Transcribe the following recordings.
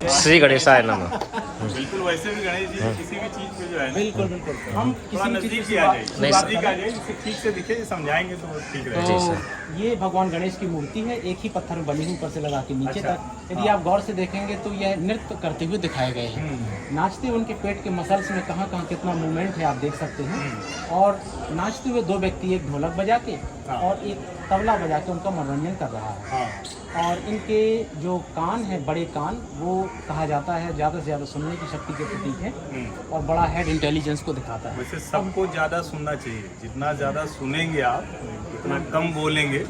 श्री गणेशाय नमः। बिल्कुल वैसे भी गणेश जी किसी भी चीज पे जो है बिल्कुल बिल्कुल हम थोड़ा नजदीक ही आ जाए, नजदीक आ जाए, इसे ठीक से दिखे समझाएंगे तो वो ठीक रहेगा। तो ये भगवान गणेश की मूर्ति है, एक ही पत्थर में बनी हुई ऊपर से लगा के नीचे अच्छा। तक। यदि आप गौर से देखेंगे तो यह नृत्य करते हुए दिखाए गए हैं। नाचते हुए उनके पेट के मसल्स में कहाँ कहाँ कितना मूवमेंट है आप देख सकते हैं। और नाचते हुए दो व्यक्ति, एक ढोलक बजा के और एक तबला बजा के उनका मनोरंजन कर रहा है। और इनके जो कान है, बड़े कान, वो कहा जाता है ज़्यादा से ज़्यादा सुनने की शक्ति के प्रतीक है और बड़ा हेड इंटेलिजेंस को दिखाता है। वैसे सबको ज़्यादा सुनना चाहिए, जितना ज़्यादा सुनेंगे आप, उतना कम बोलेंगे,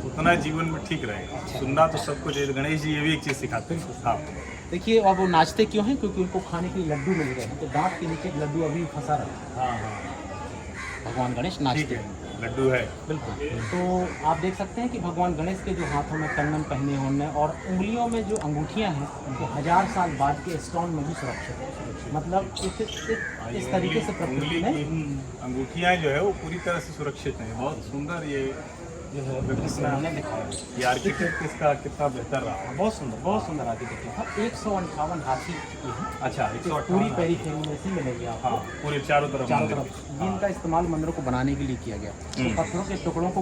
उतना जीवन में ठीक रहेगा। सुनना तो सबको चाहिए। गणेश जी ये भी एक चीज़ सिखाते हैं आपको। देखिए, और वो नाचते क्यों हैं? क्योंकि उनको खाने के लिए लड्डू मिल रहे हैं, तो दांत के नीचे लड्डू अभी फंसा रहा है। भगवान गणेश नाचते हैं, लड्डू है बिल्कुल। तो आप देख सकते हैं कि भगवान गणेश के जो हाथों में कंगन पहने होने और उंगलियों में जो अंगूठियां हैं वो 1000 साल बाद के स्टोन में भी सुरक्षित है। मतलब इस तरीके से प्रकृति ने अंगूठियाँ जो है वो पूरी तरह से सुरक्षित हैं। बहुत सुंदर ये जो है उन्होंने दिखाया। ये आर्किटेक्ट इसका कितना बेहतर रहा। बहुत सुंदर आर्किटेक्चर था। 158 हाथी की है। अच्छा, पूरी पेरीफेरी में से मिलेगी आपको। हाँ, पूरे चारों तरफ जिनका इस्तेमाल मंदिरों को बनाने के लिए किया गया। तो पत्थरों के टुकड़ों को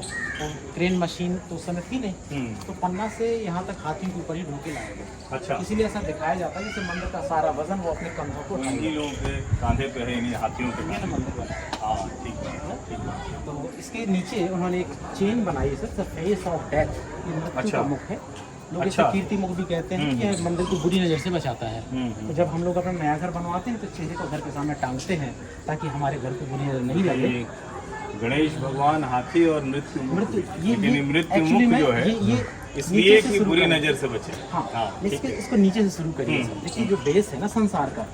क्रेन मशीन तो उस समय थी नहीं, तो पन्ना से यहाँ तक हाथी के ऊपर ही ढोके लाया गया। अच्छा, इसीलिए ऐसा दिखाया जाता है जैसे मंदिर का सारा वजन वो अपने कंधों को उन्हीं लोगों के कांधे पे है, इन्हीं हाथियों के। ये ना मंदिर वाला। हाँ, ठीक है। तो इसके नीचे उन्होंने एक चेन बनाई है सर, फेस ऑफ डेथ। ये मृत्यु का मुख है। लोग इसे कीर्ति मुख भी कहते हैं कि यह मंदिर को बुरी नज़र से बचाता है। तो जब हम लोग अपना नया घर बनवाते हैं तो चेहरे को घर के सामने टांगते हैं ताकि हमारे घर को बुरी नज़र नहीं लगे। गणेश भगवान हाथी और मृत्यु मुख जो है ये इसलिए कि बुरी नज़र से बचे। हाँ, इसको नीचे से शुरू करिए सर। देखिए, जो बेस है ना संसार का,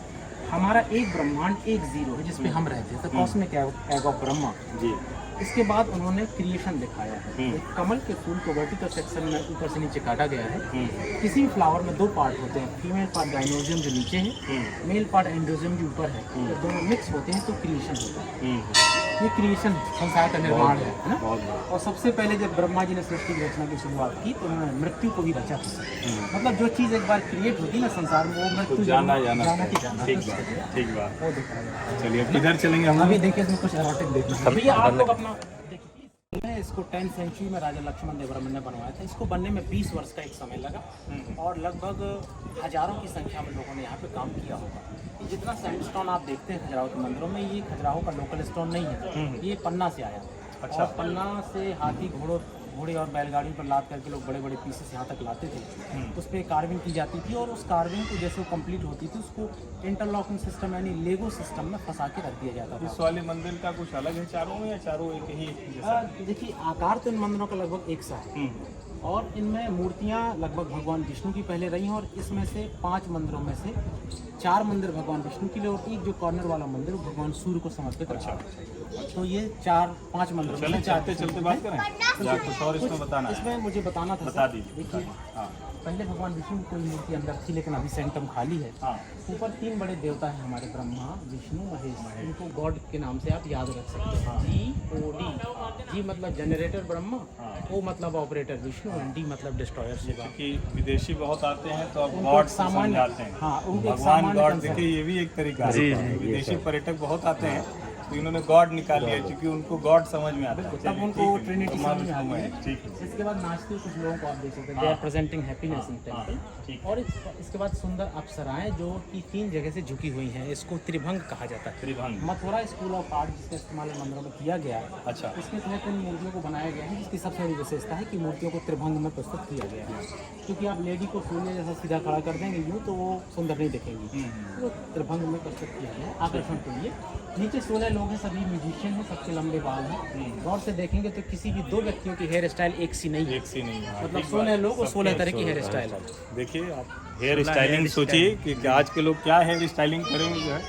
हमारा एक ब्रह्मांड, एक जीरो है जिसपे हम रहते हैं, cosmic egg of Brahma ji. इसके बाद उन्होंने क्रिएशन दिखाया है। एक कमल के फूल को वर्टिकल सेक्शन में ऊपर से नीचे काटा गया है। किसी भी फ्लावर में दो पार्ट होते हैं, फीमेल पार्ट गाइनोजियम जो नीचे है, मेल पार्ट एंड्रोजियम जो ऊपर है। तो दोनों मिक्स होते हैं तो क्रिएशन होता है। ये क्रिएशन संसार का निर्माण है ना। और सबसे पहले जब ब्रह्मा जी ने सृष्टि की रचना की शुरुआत की तो उन्होंने मृत्यु को भी रचा था। मतलब जो चीज़ एक बार क्रिएट होती है ना संसार में, वो मृत्यु जाना ठीक बात। वो दिखाया। चलिए इधर चलेंगे हम। अभी देखिए इसमें कुछ एरोटिक देखना। अभी आप लोग अपना देखिए, इसको 10th सेंचुरी में राजा लक्ष्मण देववर्मन ने बनवाया था। इसको बनने में 20 वर्ष का एक समय लगा और लगभग हजारों की संख्या में लोगों ने यहाँ पे काम किया होगा। जितना सैंडस्टोन आप देखते हैं खजुराहो के मंदिरों में, ये खजुराहो का लोकल स्टोन नहीं है, ये पन्ना से आया। अच्छा। और पन्ना से हाथी, घोड़े और बैलगाड़ी पर लाद करके लोग बड़े बड़े पीसेस यहाँ तक लाते थे। उस पर कार्विंग की जाती थी और उस कार्विंग को जैसे वो कंप्लीट होती थी उसको इंटरलॉकिंग सिस्टम यानी लेगो सिस्टम में फंसा के रख दिया जाता था। इस वाले मंदिर का कुछ अलग है चारों में या चारों एक ही? देखिए, आकार तो इन मंदिरों का लगभग एक सा है और इनमें मूर्तियाँ लगभग भगवान विष्णु की पहले रही हैं। और इसमें से 5 मंदिरों में से 4 मंदिर भगवान विष्णु के लिए और एक जो कॉर्नर वाला मंदिर वो भगवान सूर्य को समर्पित है। तो ये 4-5 मंदिर चलते बात करें या कुछ और इसमें बताना? इसमें मुझे बताना था। बता दीजिए। देखिए, पहले भगवान विष्णु की कोई मूर्ति अंदर थी लेकिन अभी सेंटम खाली है। ऊपर 3 बड़े देवता हैं हमारे, ब्रह्मा, विष्णु, महेश। इनको गॉड के नाम से आप याद रख सकते हैं। GOD। जी मतलब जनरेटर ब्रह्मा, O मतलब ऑपरेटर विष्णु, D मतलब डिस्ट्रॉयर शिवा। कि विदेशी बहुत आते हैं तो अब गॉड सामान जाते हैं। हाँ, भगवान गॉड। देखिए, ये भी एक तरीका है। विदेशी पर्यटक बहुत आते हैं तो इन्होंने गॉड निकाल लिया क्योंकि उनको गॉड समझ में आता है। तब उनको ट्रिनिटी समझ में आती है। ठीक है। इसके बाद नाचते हुए कुछ लोगों को आप देख सकते हैं, they are presenting happiness in temple. और इसके बाद सुंदर अप्सराएं जो कि 3 जगह से झुकी हुई हैं, इसको त्रिभंग कहा जाता है। त्रिभंग मथुरा स्कूल ऑफ आर्ट जिसका इस्तेमाल मंदिरों में किया गया। अच्छा। इसके तहत इन मूर्तियों को बनाया गया है जिसकी सबसे बड़ी विशेषता है कि मूर्तियों को त्रिभंग में प्रस्तुत किया गया है। क्योंकि आप लेडी को सोने जैसा सीधा खड़ा कर देंगे यूँ तो वो सुंदर नहीं दिखेंगी, तो त्रिभंग में प्रस्तुत किया गया है आकर्षण के लिए। नीचे 16 लोग हैं, सभी म्यूजिशियन हैं, सबके लंबे बाल हैं। गौर से देखेंगे तो किसी भी 2 व्यक्तियों की हेयर स्टाइल एक सी नहीं है। मतलब 16 लोग और 16 तरह की हेयर स्टाइल। देखिए, आप हेयर स्टाइलिंग सोचिए कि आज के लोग क्या हेयर स्टाइलिंग करेंगे जो है।